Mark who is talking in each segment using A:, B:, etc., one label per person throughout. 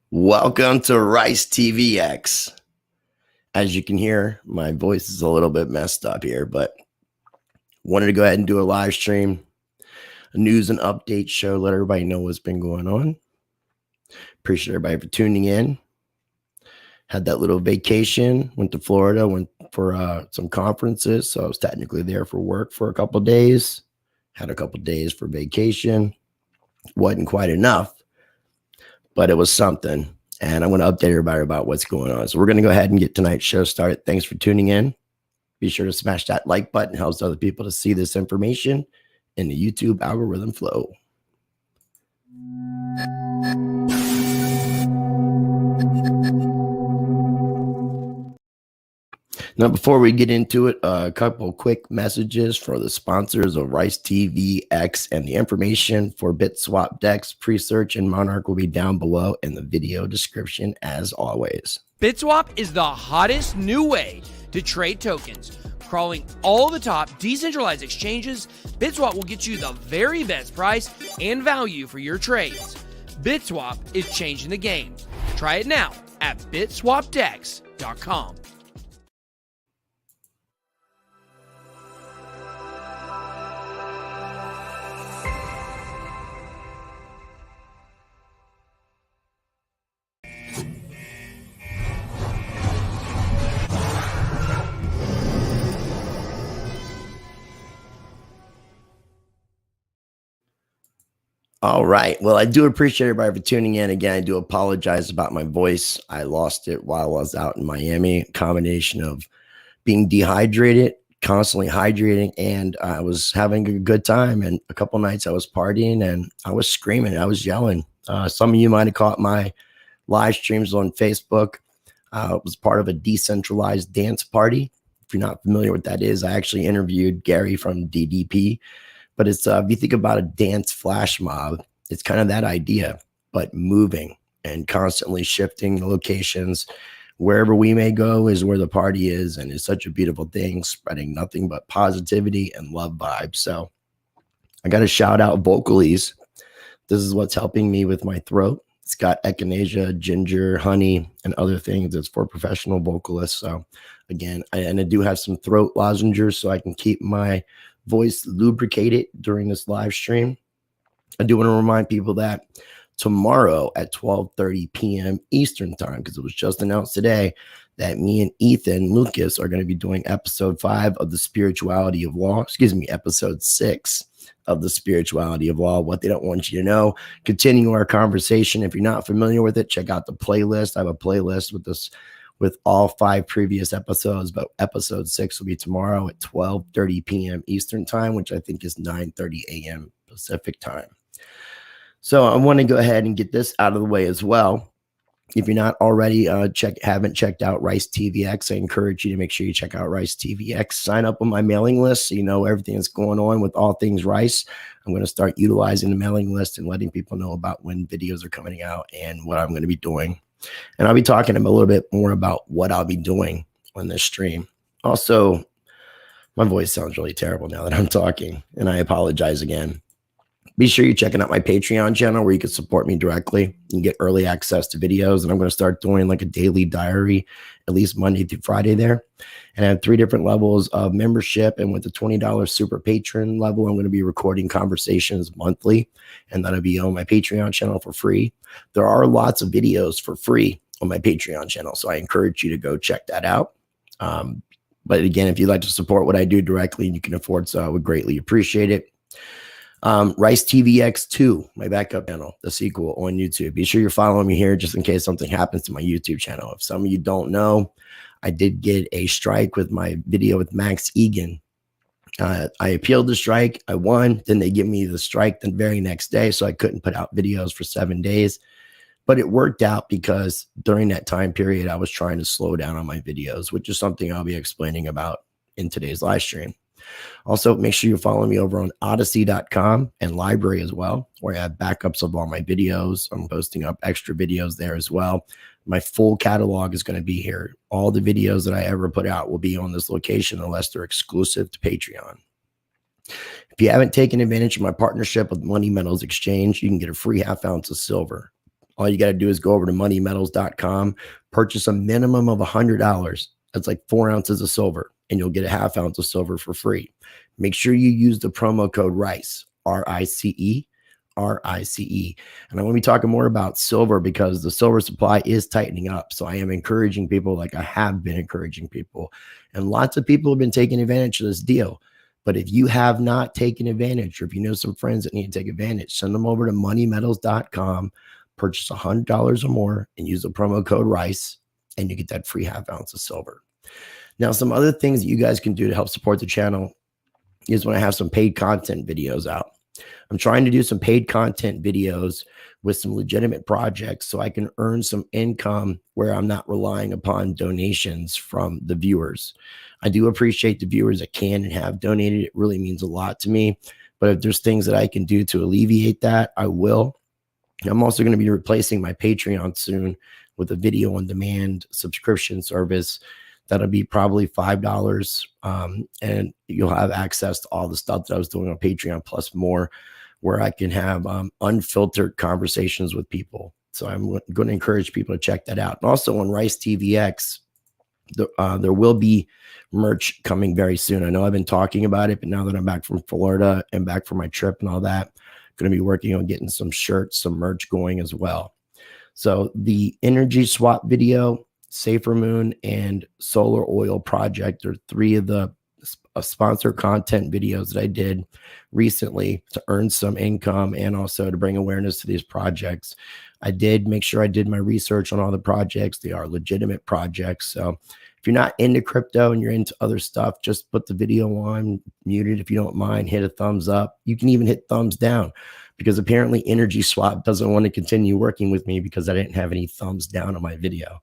A: Welcome to Rice TVx. As you can hear, my voice is a little bit messed up here, but wanted to go ahead and do a live stream, a news and update show, let everybody know what's been going on. Appreciate everybody for tuning in. Had that little vacation, went to Florida, went for some conferences, so I was technically there for work for a couple of days. Had a couple of days for vacation. Wasn't quite enough, but it was something. And I'm going to update everybody about what's going on. So we're going to go ahead and get tonight's show started. Thanks for tuning in. Be sure to smash that like button. It helps other people to see this information in the YouTube algorithm flow. Now, before we get into it, a couple quick messages for the sponsors of Rice TVx, and the information for BitSwap DEX, Presearch, and Monarch will be down below in the video description as always.
B: BitSwap is the hottest new way to trade tokens. Crawling all the top decentralized exchanges, BitSwap will get you the very best price and value for your trades. BitSwap is changing the game. Try it now at bitswapdex.com.
A: All right. Well, I do appreciate everybody for tuning in. Again, I do apologize about my voice. I lost it while I was out in Miami. A combination of being dehydrated, constantly hydrating, and I was having a good time. And a couple nights I was partying and I was screaming. I was yelling. Some of you might have caught my live streams on Facebook. It was part of a decentralized dance party. If you're not familiar with what that is, I actually interviewed Gary from DDP. But it's if you think about a dance flash mob, it's kind of that idea, but moving and constantly shifting the locations. Wherever we may go is where the party is, and it's such a beautiful thing, spreading nothing but positivity and love vibes. So I got to shout out Vocalies. This is what's helping me with my throat. It's got echinacea, ginger, honey, and other things. It's for professional vocalists. So again, I do have some throat lozenges so I can keep my voice lubricated during this live stream. I do want to remind people that tomorrow at 12:30 p.m. Eastern time, because it was just announced today that me and Ethan Lucas are going to be doing episode 5 of the Spirituality of Law, episode 6 of the Spirituality of Law, what they don't want you to know. Continue our conversation. If you're not familiar with it, check out the playlist. I have a playlist with all 5 previous episodes, but episode 6 will be tomorrow at 12:30 p.m. Eastern time, which I think is 9:30 a.m. Pacific time. So I want to go ahead and get this out of the way as well. If you're not already haven't checked out Rice TVx, I encourage you to make sure you check out Rice TVx. Sign up on my mailing list so you know everything that's going on with all things Rice. I'm going to start utilizing the mailing list and letting people know about when videos are coming out and what I'm going to be doing. And I'll be talking a little bit more about what I'll be doing on this stream. Also, my voice sounds really terrible now that I'm talking, and I apologize again. Be sure you're checking out my Patreon channel where you can support me directly. You can get early access to videos, and I'm going to start doing like a daily diary, at least Monday through Friday there. And I have 3 different levels of membership, and with the $20 super patron level, I'm going to be recording conversations monthly, and that'll be on my Patreon channel for free. There are lots of videos for free on my Patreon channel, so I encourage you to go check that out. But again, if you'd like to support what I do directly and you can afford so, I would greatly appreciate it. Rice TVx 2, my backup channel, the sequel on YouTube. Be sure you're following me here just in case something happens to my YouTube channel. If some of you don't know, I did get a strike with my video with Max Egan. I appealed the strike. I won. Then they give me the strike the very next day, so I couldn't put out videos for 7 days. But it worked out because during that time period, I was trying to slow down on my videos, which is something I'll be explaining about in today's live stream. Also, make sure you follow me over on odyssey.com and library as well, where I have backups of all my videos. I'm posting up extra videos there as well. My full catalog is going to be here. All the videos that I ever put out will be on this location unless they're exclusive to Patreon. If you haven't taken advantage of my partnership with Money Metals Exchange, you can get a free 1/2 ounce of silver All you got to do is go over to moneymetals.com, purchase a minimum of $100. That's like 4 ounces of silver, and you'll get a half ounce of silver for free. Make sure you use the promo code RICE, RICE, RICE. And I want to be talking more about silver because the silver supply is tightening up. So I am encouraging people, like I have been encouraging people, and lots of people have been taking advantage of this deal. But if you have not taken advantage, or if you know some friends that need to take advantage, send them over to moneymetals.com, purchase $100 or more, and use the promo code RICE, and you get that free half ounce of silver. Now, some other things that you guys can do to help support the channel is when I have some paid content videos out. I'm trying to do some paid content videos with some legitimate projects so I can earn some income where I'm not relying upon donations from the viewers. I do appreciate the viewers that can and have donated. It really means a lot to me. But if there's things that I can do to alleviate that, I will. I'm also going to be replacing my Patreon soon with a video on demand subscription service. That'll be probably $5. And you'll have access to all the stuff that I was doing on Patreon plus more, where I can have unfiltered conversations with people. So I'm going to encourage people to check that out. And also on Rice TVx, there will be merch coming very soon. I know I've been talking about it, but now that I'm back from Florida and back from my trip and all that, I'm going to be working on getting some shirts, some merch going as well. So the energy swap video, Safer Moon, and Solar Oil Project are 3 of the sponsored content videos that I did recently to earn some income and also to bring awareness to these projects. I did make sure I did my research on all the projects. They are legitimate projects. So if you're not into crypto and you're into other stuff, just put the video on, mute it if you don't mind, hit a thumbs up. You can even hit thumbs down, because apparently Energy Swap doesn't want to continue working with me because I didn't have any thumbs down on my video.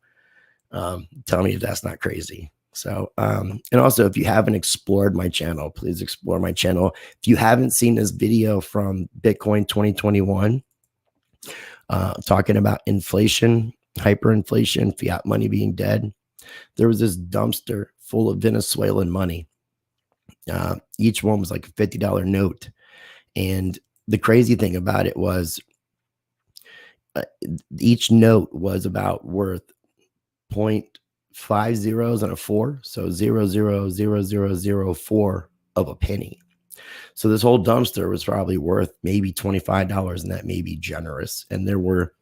A: Tell me if that's not crazy. So, and also, if you haven't explored my channel, please explore my channel. If you haven't seen this video from Bitcoin 2021, talking about inflation, hyperinflation, fiat money being dead, there was this dumpster full of Venezuelan money. Each one was like a $50 note. And the crazy thing about it was each note was about worth 0.5 zeros and a 4, so 0.000004 of a penny. So this whole dumpster was probably worth maybe $25, and that may be generous. And there were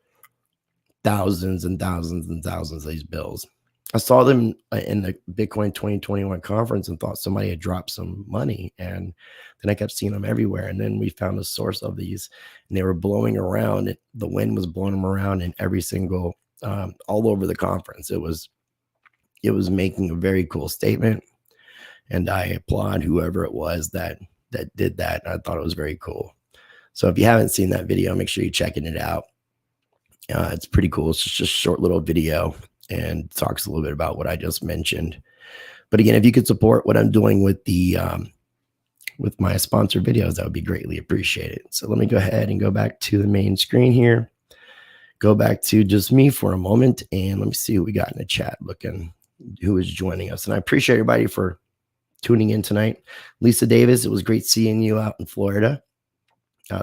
A: thousands and thousands and thousands of these bills. I saw them in the Bitcoin 2021 conference and thought somebody had dropped some money, and then I kept seeing them everywhere. And then we found the source of these, and they were blowing around. The wind was blowing them around in every single all over the conference. It was making a very cool statement, and I applaud whoever it was that did that. I thought it was very cool. So if you haven't seen that video, make sure you're checking it out. It's pretty cool. It's just a short little video and talks a little bit about what I just mentioned. But again, if you could support what I'm doing with the with my sponsored videos, that would be greatly appreciated. So let me go ahead and go back to the main screen here. Go back to just me for a moment, and let me see what we got in the chat, looking who is joining us. And I appreciate everybody for tuning in tonight. Lisa Davis, it was great seeing you out in Florida.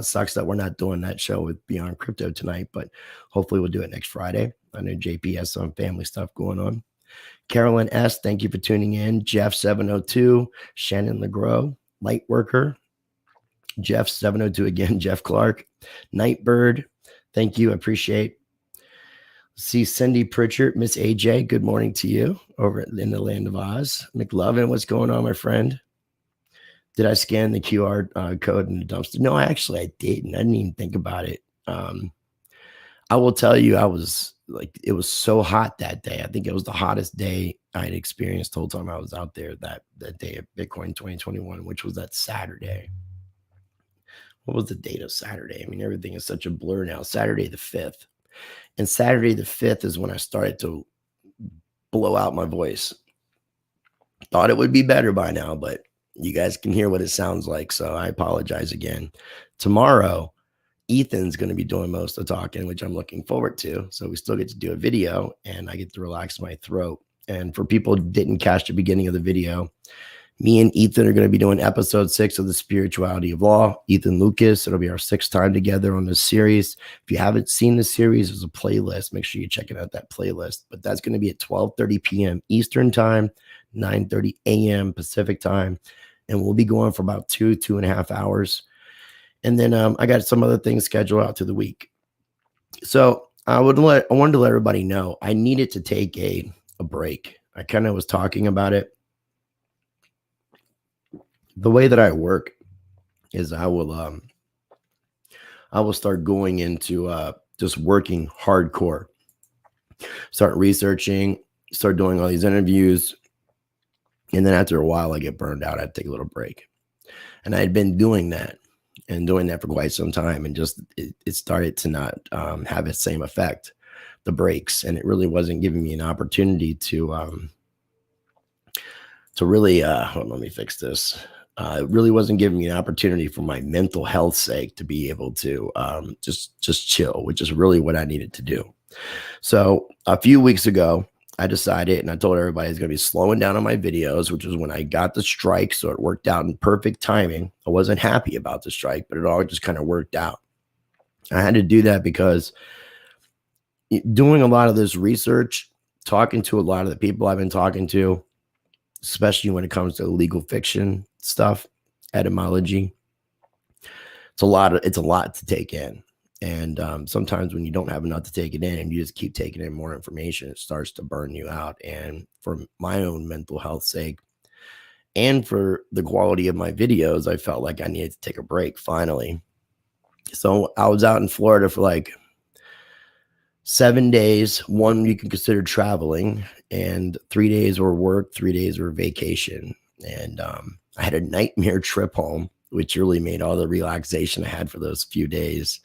A: Sucks that we're not doing that show with Beyond Crypto tonight, but hopefully we'll do it next Friday. I know JP has some family stuff going on. Carolyn S., thank you for tuning in. Jeff 702, Shannon LeGros, Lightworker, Jeff 702 again, Jeff Clark, Nightbird, thank you, I appreciate. See Cindy Pritchard, Miss AJ, good morning to you over in the land of Oz. McLovin, what's going on, my friend? Did I scan the QR code in the dumpster? No, actually I didn't. I didn't even think about it. I will tell you, I was like, it was so hot that day. I think it was the hottest day I had experienced the whole time I was out there that day of Bitcoin 2021, which was that Saturday. What was the date of Saturday? I mean, everything is such a blur now. Saturday the 5th. And Saturday the 5th is when I started to blow out my voice. Thought it would be better by now, but you guys can hear what it sounds like, so I apologize again. Tomorrow, Ethan's going to be doing most of the talking, which I'm looking forward to. So we still get to do a video, and I get to relax my throat. And for people who didn't catch the beginning of the video, Me and Ethan are going to be doing episode 6 of the Spirituality of Law. Ethan Lucas, it'll be our 6th time together on this series. If you haven't seen the series, there's a playlist. Make sure you check out that playlist. But that's going to be at 12:30 p.m. Eastern time, 9:30 a.m. Pacific time. And we'll be going for about 2.5 hours. And then I got some other things scheduled out to the week. So I wanted to let everybody know I needed to take a break. I kind of was talking about it. The way that I work is I will start going into just working hardcore, start researching, start doing all these interviews. And then after a while, I get burned out. I'd take a little break. And I had been doing that for quite some time. And just it started to not have the same effect, the breaks. And it really wasn't giving me an opportunity to really, let me fix this. It really wasn't giving me an opportunity for my mental health sake to be able to just chill, which is really what I needed to do. So a few weeks ago, I decided, and I told everybody I was going to be slowing down on my videos, which was when I got the strike. So it worked out in perfect timing. I wasn't happy about the strike, but it all just kind of worked out. I had to do that because doing a lot of this research, talking to a lot of the people I've been talking to, especially when it comes to legal fiction stuff, etymology, it's a lot to take in. And sometimes when you don't have enough to take it in and you just keep taking in more information, it starts to burn you out. And for my own mental health sake and for the quality of my videos, I felt like I needed to take a break finally. So I was out in Florida for like 7 days. 1 you can consider traveling, and 3 days were work, 3 days were vacation. And I had a nightmare trip home, which really made all the relaxation I had for those few days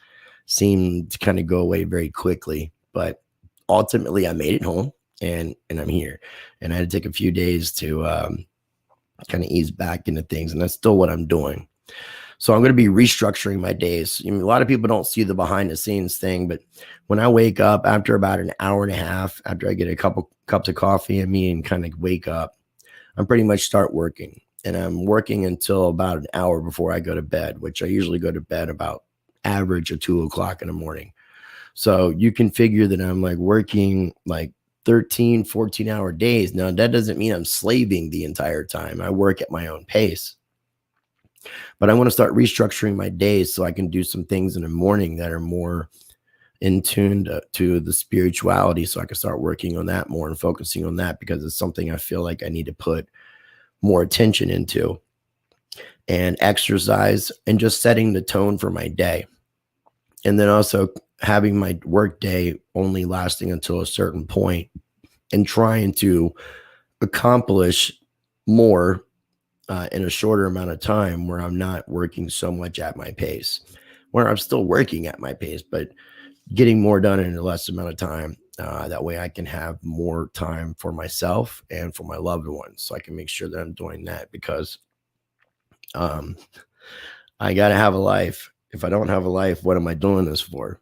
A: seem to kind of go away very quickly. But ultimately, I made it home, and I'm here. And I had to take a few days to kind of ease back into things, and that's still what I'm doing. So I'm going to be restructuring my days. A lot of people don't see the behind the scenes thing, but when I wake up after about an hour and a half, after I get a couple cups of coffee in me and kind of wake up, I'm pretty much start working. And I'm working until about an hour before I go to bed, which I usually go to bed about average of 2 o'clock in the morning. So you can figure that I'm like working like 13, 14-hour days. Now, that doesn't mean I'm slaving the entire time. I work at my own pace. But I want to start restructuring my days so I can do some things in the morning that are more in tune to the spirituality. So I can start working on that more and focusing on that, because it's something I feel like I need to put more attention into, and exercise, and just setting the tone for my day. And then also having my work day only lasting until a certain point, and trying to accomplish more in a shorter amount of time, where I'm not working so much at my pace, where I'm still working at my pace, but getting more done in a less amount of time. That way I can have more time for myself and for my loved ones. So I can make sure that I'm doing that, because I got to have a life. If I don't have a life, what am I doing this for?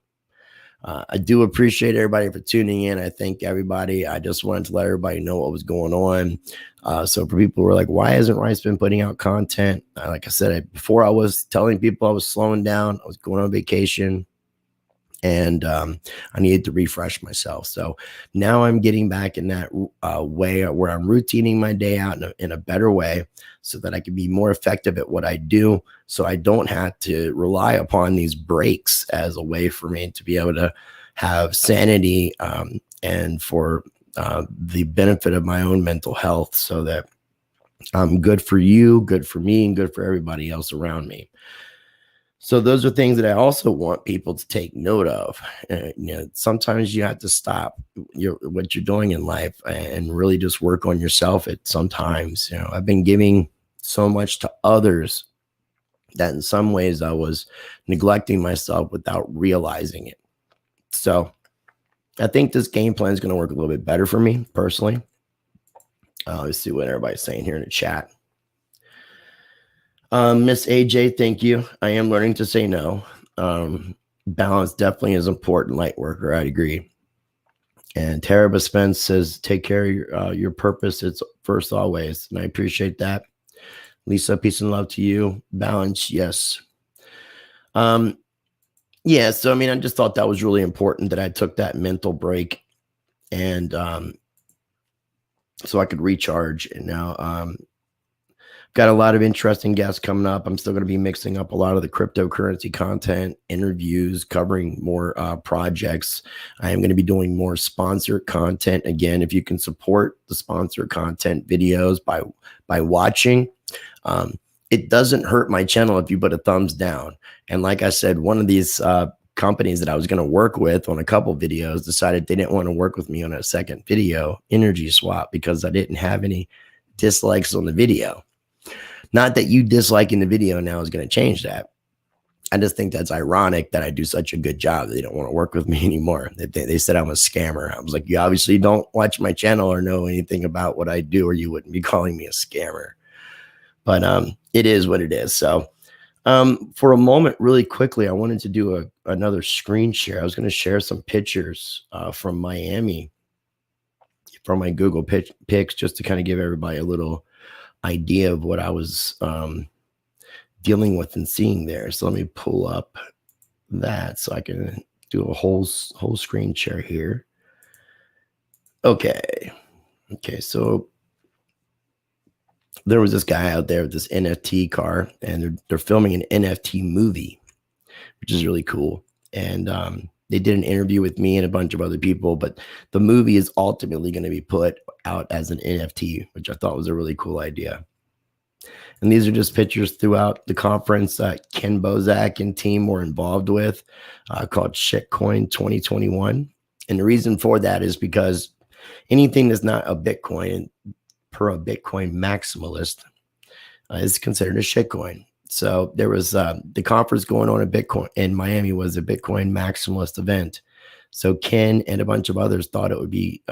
A: I do appreciate everybody for tuning in. I thank everybody. I just wanted to let everybody know what was going on. So for people who are like, why hasn't Rice been putting out content? Like I said, before I was telling people I was slowing down, I was going on vacation, and I needed to refresh myself. So now I'm getting back in that way where I'm routining my day out in a better way, so that I can be more effective at what I do, so I don't have to rely upon these breaks as a way for me to be able to have sanity and for the benefit of my own mental health, so that I'm good for you, good for me, and good for everybody else around me. So those are things that I also want people to take note of. Sometimes you have to stop what you're doing in life and really just work on yourself. Sometimes, I've been giving so much to others that in some ways I was neglecting myself without realizing it. So I think this game plan is going to work a little bit better for me personally. Let's see what everybody's saying here in the chat. Miss AJ, thank you. I am learning to say no. Balance definitely is important, light worker. I'd agree. And Tara Spence says, take care of your purpose. It's first always. And I appreciate that. Lisa, peace and love to you. Balance, yes. Yeah, so I mean, I just thought that was really important that I took that mental break, and so I could recharge. And now got a lot of interesting guests coming up. I'm still going to be mixing up a lot of the cryptocurrency content, interviews, covering more projects. I am going to be doing more sponsored content. Again, if you can support the sponsored content videos by watching, it doesn't hurt my channel if you put a thumbs down. And like I said, one of these companies that I was going to work with on a couple videos decided they didn't want to work with me on a second video, Energy Swap, because I didn't have any dislikes on the video. Not that you disliking the video now is going to change that. I just think that's ironic that I do such a good job that they don't want to work with me anymore. They said I'm a scammer. I was like, you obviously don't watch my channel or know anything about what I do, or you wouldn't be calling me a scammer. But it is what it is. So for a moment, really quickly, I wanted to do another screen share. I was going to share some pictures from Miami from my Google Pics, just to kind of give everybody a little idea of what I was dealing with and seeing there. So let me pull up that so I can do a whole screen share here. Okay, so there was this guy out there with this NFT car, and they're filming an NFT movie, which is really cool. And they did an interview with me and a bunch of other people, but the movie is ultimately going to be put out as an NFT, which I thought was a really cool idea. And these are just pictures throughout the conference that Ken Bozak and team were involved with, called Shitcoin 2021. And the reason for that is because anything that's not a Bitcoin, per a Bitcoin maximalist, is considered a shitcoin. So there was the conference going on in Bitcoin in Miami was a Bitcoin maximalist event. So Ken and a bunch of others thought it would be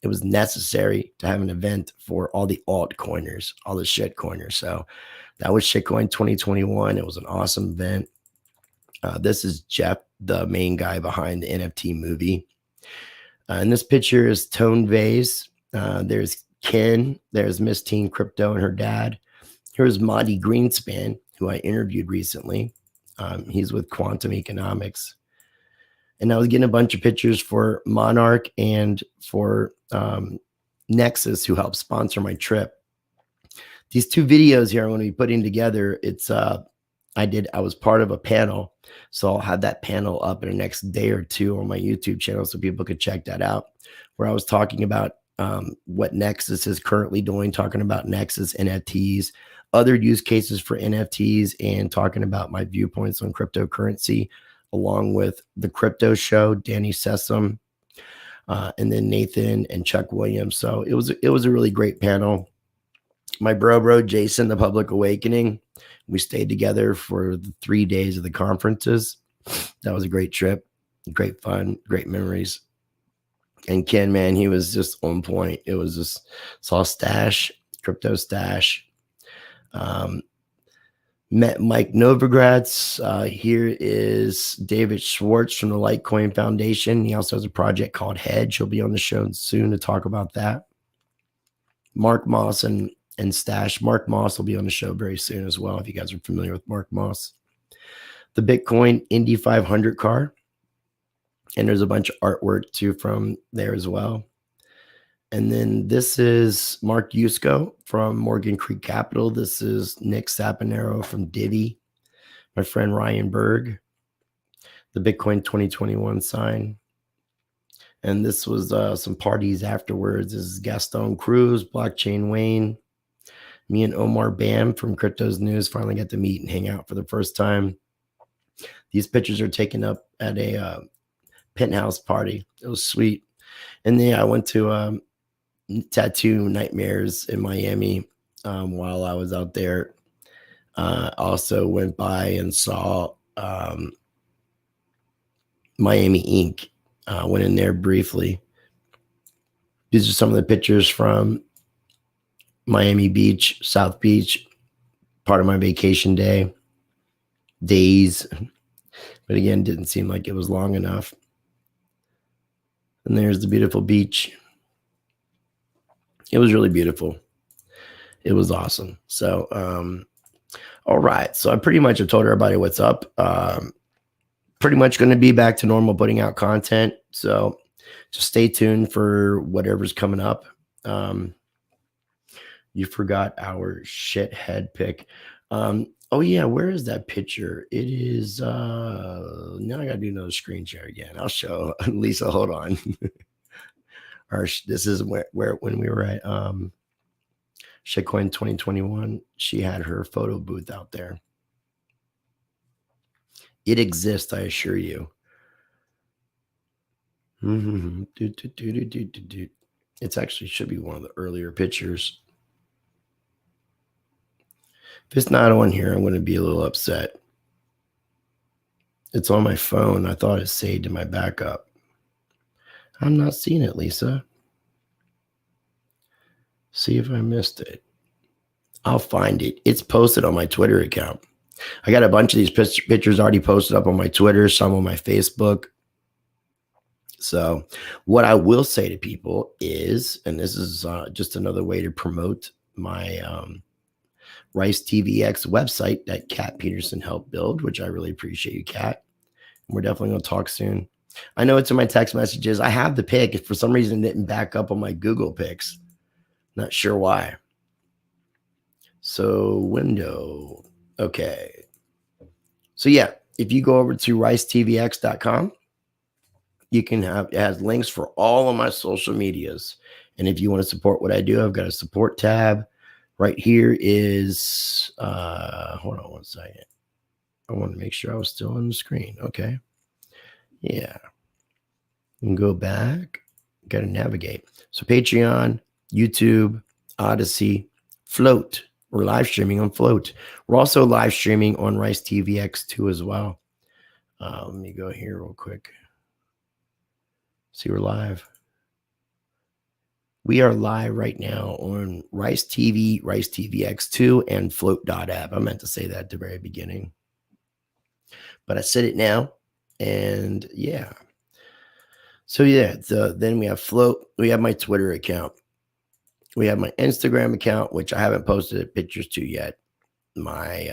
A: it was necessary to have an event for all the altcoiners, all the shitcoiners. So that was Shitcoin 2021. It was an awesome event. This is Jeff, the main guy behind the NFT movie. And this picture is Tone Vase. There's Ken. There's Miss Teen Crypto and her dad. Here's Monty Greenspan, who I interviewed recently. He's with Quantum Economics. And I was getting a bunch of pictures for Monarch and for Nexus, who helped sponsor my trip. These two videos here I'm going to be putting together. It's I was part of a panel, so I'll have that panel up in the next day or two on my YouTube channel so people could check that out, where I was talking about what Nexus is currently doing, talking about Nexus NFTs, other use cases for NFTs, and talking about my viewpoints on cryptocurrency, along with the crypto show, Danny Sessom, and then Nathan and Chuck Williams. So it was a really great panel. My bro Jason, the Public Awakening, we stayed together for the 3 days of the conferences. That was a great trip, great fun, great memories. And Ken, man, he was just on point. It was just saw Stash, Crypto Stash. Met Mike Novogratz. Here is David Schwartz from the Litecoin Foundation. He also has a project called Hedge. He'll be on the show soon to talk about that. Mark Moss and Stash. Mark Moss will be on the show very soon as well, if you guys are familiar with Mark Moss. The Bitcoin Indy 500 car. And there's a bunch of artwork too from there as well. And then this is Mark Yusko from Morgan Creek Capital. This is Nick Saponaro from Divi. My friend Ryan Berg. The Bitcoin 2021 sign. And this was some parties afterwards. This is Gaston Cruz, Blockchain Wayne. Me and Omar Bam from Crypto's News finally got to meet and hang out for the first time. These pictures are taken up at a penthouse party. It was sweet. And then I went to Tattoo Nightmares in Miami while I was out there. Also went by and saw Miami Inc. Went in there briefly. These are some of the pictures from Miami Beach, South Beach, part of my vacation days. But again, didn't seem like it was long enough. And there's the beautiful beach. It was really beautiful. It was awesome. So, all right. So I pretty much have told everybody what's up. Pretty much going to be back to normal putting out content. So just stay tuned for whatever's coming up. You forgot our shithead pick. Oh yeah, where is that picture? It is now I gotta do another screen share again. I'll show Lisa. Hold on. This is where when we were at Shitcoin 2021, she had her photo booth out there. It exists, I assure you. It's actually should be one of the earlier pictures. If it's not on here, I'm going to be a little upset. It's on my phone. I thought it saved in my backup. I'm not seeing it, Lisa. See if I missed it. I'll find it. It's posted on my Twitter account. I got a bunch of these pictures already posted up on my Twitter, some on my Facebook. So what I will say to people is, and this is just another way to promote my Rice TVx website that Kat Peterson helped build, which I really appreciate you, Kat. We're definitely going to talk soon. I know it's in my text messages. I have the pic. If for some reason it didn't back up on my Google pics. Not sure why. So window. Okay. So yeah, if you go over to ricetvx.com, you can have, it has links for all of my social medias. And if you want to support what I do, I've got a support tab. Right here is, hold on one second. I want to make sure I was still on the screen. Okay. Yeah. You can go back. Got to navigate. So Patreon, YouTube, Odyssey, Float. We're live streaming on Float. We're also live streaming on Rice TVX2 as well. Let me go here real quick. See, we're live. We are live right now on Rice TV, Rice TVX2, and Float.app. I meant to say that at the very beginning, but I said it now. And yeah. So yeah, then we have Float. We have my Twitter account. We have my Instagram account, which I haven't posted pictures to yet. My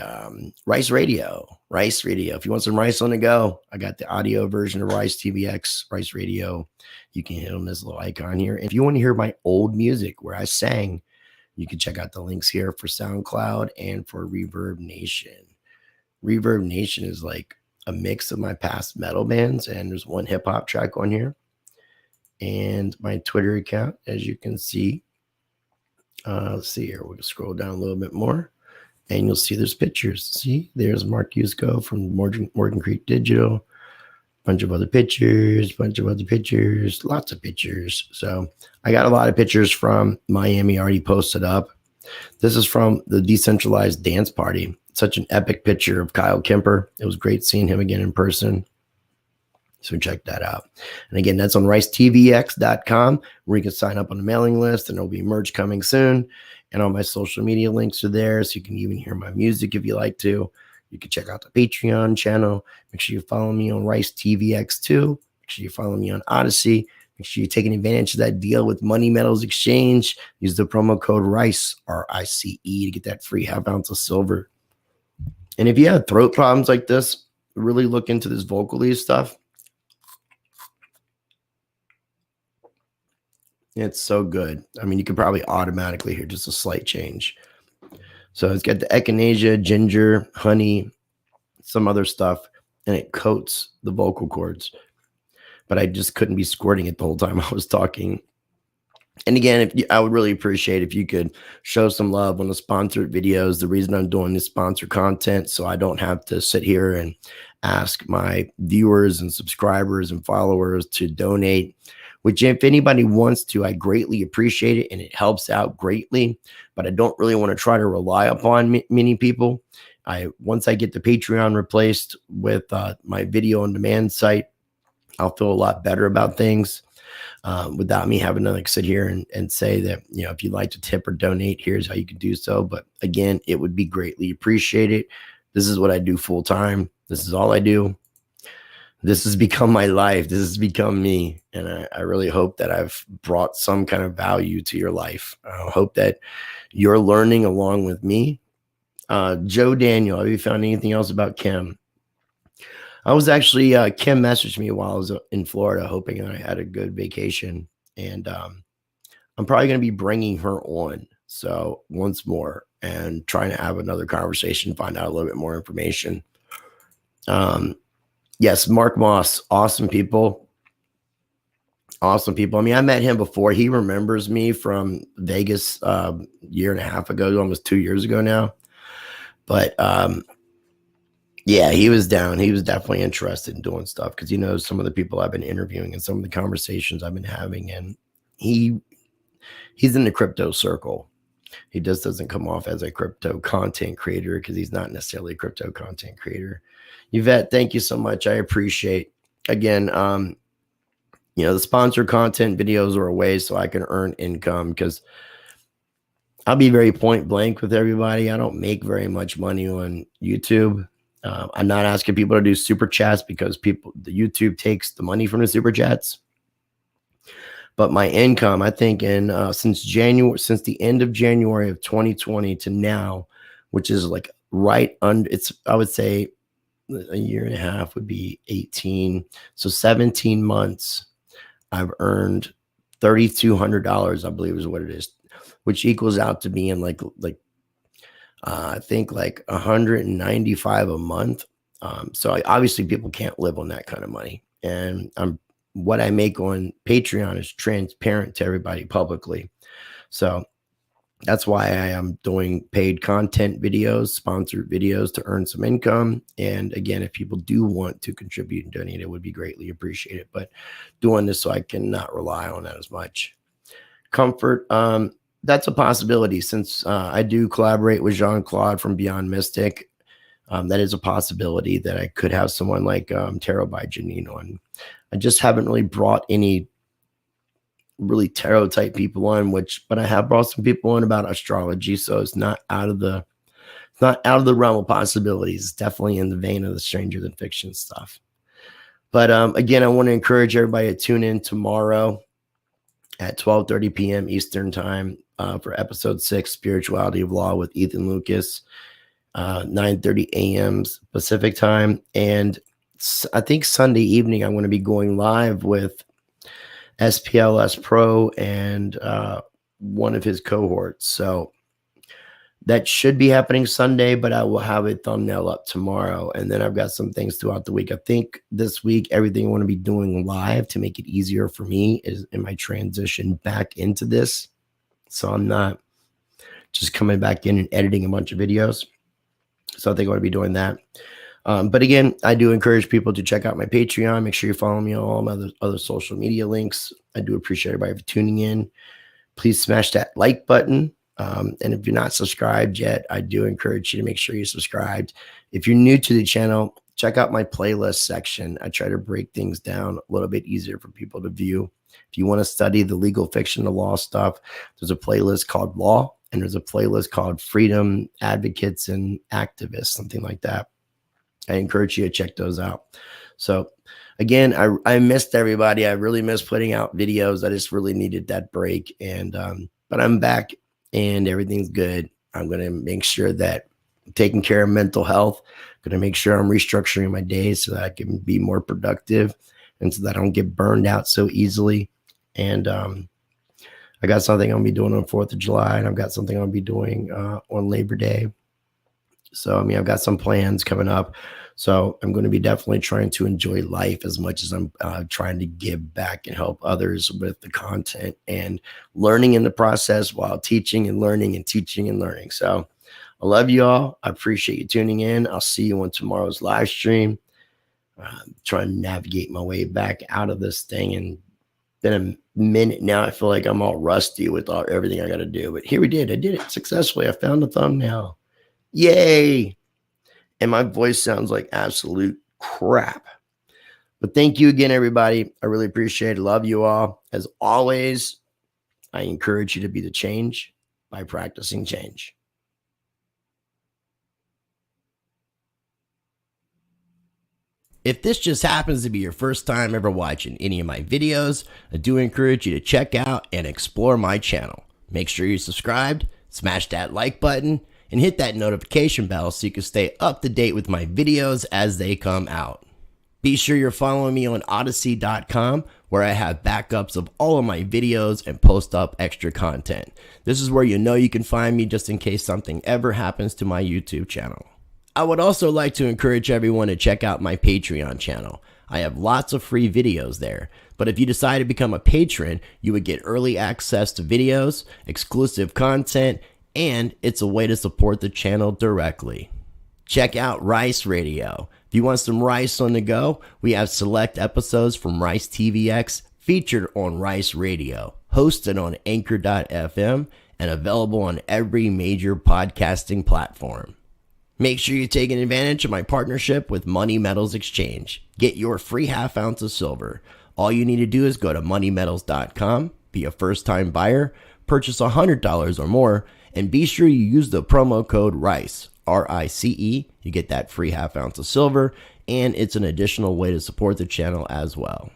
A: Rice Radio. If you want some Rice on the go, I got the audio version of Rice TVX, Rice Radio. You can hit on this little icon here. If you want to hear my old music where I sang, you can check out the links here for SoundCloud and for Reverb Nation. Reverb Nation is like a mix of my past metal bands, and there's one hip hop track on here. And my Twitter account, as you can see. Let's see here. We'll scroll down a little bit more. And you'll see there's pictures. See, there's Mark Yusko from Morgan Creek Digital. Bunch of other pictures, lots of pictures. So I got a lot of pictures from Miami already posted up. This is from the Decentralized Dance Party. Such an epic picture of Kyle Kemper. It was great seeing him again in person. So check that out. And again, that's on ricetvx.com, where you can sign up on the mailing list, and there'll be merch coming soon. And all my social media links are there, so you can even hear my music if you like to. You can check out the Patreon channel. Make sure you follow me on Rice TVX2. Make sure you follow me on Odyssey. Make sure you're taking advantage of that deal with Money Metals Exchange. Use the promo code RICE, R-I-C-E, to get that free half ounce of silver. And if you have throat problems like this, really look into this Vocally stuff. It's so good. I mean, you can probably automatically hear just a slight change. So it's got the echinacea, ginger, honey, some other stuff, and it coats the vocal cords. But I just couldn't be squirting it the whole time I was talking. And again, I would really appreciate if you could show some love on the sponsored videos. The reason I'm doing this sponsored content, so I don't have to sit here and ask my viewers and subscribers and followers to donate. Which, if anybody wants to, I greatly appreciate it, and it helps out greatly. But I don't really want to try to rely upon many people. Once I get the Patreon replaced with my video on demand site, I'll feel a lot better about things without me having to sit here and say that, if you'd like to tip or donate, here's how you can do so. But again, it would be greatly appreciated. This is what I do full time. This is all I do. This has become my life. This has become me. And I really hope that I've brought some kind of value to your life. I hope that You're learning along with me. Joe Daniel, have you found anything else about Kim? I was actually, Kim messaged me while I was in Florida, hoping I had a good vacation. And I'm probably going to be bringing her on. So once more and trying to have another conversation, find out a little bit more information. Yes, Mark Moss, awesome people. Awesome people. I mean, I met him before. He remembers me from Vegas a year and a half ago, almost 2 years ago now. But yeah, he was down. He was definitely interested in doing stuff because he knows some of the people I've been interviewing and some of the conversations I've been having. And he's in the crypto circle. He just doesn't come off as a crypto content creator because he's not necessarily a crypto content creator. Yvette, thank you so much. I appreciate, again, the sponsored content videos are a way so I can earn income, because I'll be very point blank with everybody. I don't make very much money on YouTube. I'm not asking people to do super chats because the YouTube takes the money from the super chats. But my income, I think, since the end of January of 2020 to now, which is like right under, I would say a year and a half would be 18. So 17 months, I've earned $3,200, I believe is what it is, which equals out to being like I think like 195 a month. So obviously people can't live on that kind of money. And what I make on Patreon is transparent to everybody publicly. So that's why I am doing paid content videos, sponsored videos to earn some income. And again, if people do want to contribute and donate, it would be greatly appreciated. But doing this so I cannot rely on that as much. Comfort, that's a possibility, since I do collaborate with Jean-Claude from Beyond Mystic. That is a possibility that I could have someone like Tarot by Janine on. I just haven't really brought any really tarot type people on, but I have brought some people on about astrology, so it's not out of the realm of possibilities. It's definitely in the vein of the stranger than fiction stuff. But again, I want to encourage everybody to tune in tomorrow at 12:30 p.m. Eastern time for episode 6, Spirituality of Law with Ethan Lucas, 9:30 a.m. Pacific time. And I think Sunday evening, I'm going to be going live with SPLS Pro and one of his cohorts. So that should be happening Sunday, but I will have a thumbnail up tomorrow. And then I've got some things throughout the week. I think this week, everything I want to be doing live to make it easier for me is in my transition back into this. So I'm not just coming back in and editing a bunch of videos. So I think I want to be doing that. But again, I do encourage people to check out my Patreon. Make sure you follow me on all my other social media links. I do appreciate everybody for tuning in. Please smash that like button. And if you're not subscribed yet, I do encourage you to make sure you're subscribed. If you're new to the channel, check out my playlist section. I try to break things down a little bit easier for people to view. If you want to study the legal fiction, the law stuff, there's a playlist called Law, and there's a playlist called Freedom Advocates and Activists, something like that. I encourage you to check those out. So again, I missed everybody. I really missed putting out videos. I just really needed that break. And but I'm back and everything's good. I'm going to make sure that I'm taking care of mental health. I'm going to make sure I'm restructuring my days so that I can be more productive and so that I don't get burned out so easily. And I got something I'm going to be doing on 4th of July, and I've got something I'm going to be doing on Labor Day. So, I mean, I've got some plans coming up. So I'm going to be definitely trying to enjoy life as much as I'm trying to give back and help others with the content and learning in the process while teaching and learning and teaching and learning. So I love you all. I appreciate you tuning in. I'll see you on tomorrow's live stream. Trying to navigate my way back out of this thing. And been a minute now. I feel like I'm all rusty with everything I got to do. But here we did. I did it successfully. I found the thumbnail. Yay. And my voice sounds like absolute crap. But thank you again, everybody. I really appreciate it. Love you all. As always, I encourage you to be the change by practicing change. If this just happens to be your first time ever watching any of my videos, I do encourage you to check out and explore my channel. Make sure you're subscribed, Smash that like button and hit that notification bell so you can stay up to date with my videos as they come out. Be sure you're following me on Odyssey.com, where I have backups of all of my videos and post up extra content. This is where you know you can find me just in case something ever happens to my YouTube channel. I would also like to encourage everyone to check out my Patreon channel. I have lots of free videos there, but if you decide to become a patron, you would get early access to videos, exclusive content, and it's a way to support the channel directly. Check out Rice Radio. If you want some Rice on the go, we have select episodes from Rice TVx featured on Rice Radio, hosted on Anchor.fm, and available on every major podcasting platform. Make sure you're taking advantage of my partnership with Money Metals Exchange. Get your free half ounce of silver. All you need to do is go to moneymetals.com, be a first-time buyer, purchase $100 or more, and be sure you use the promo code RICE, R-I-C-E. You get that free half ounce of silver, and it's an additional way to support the channel as well.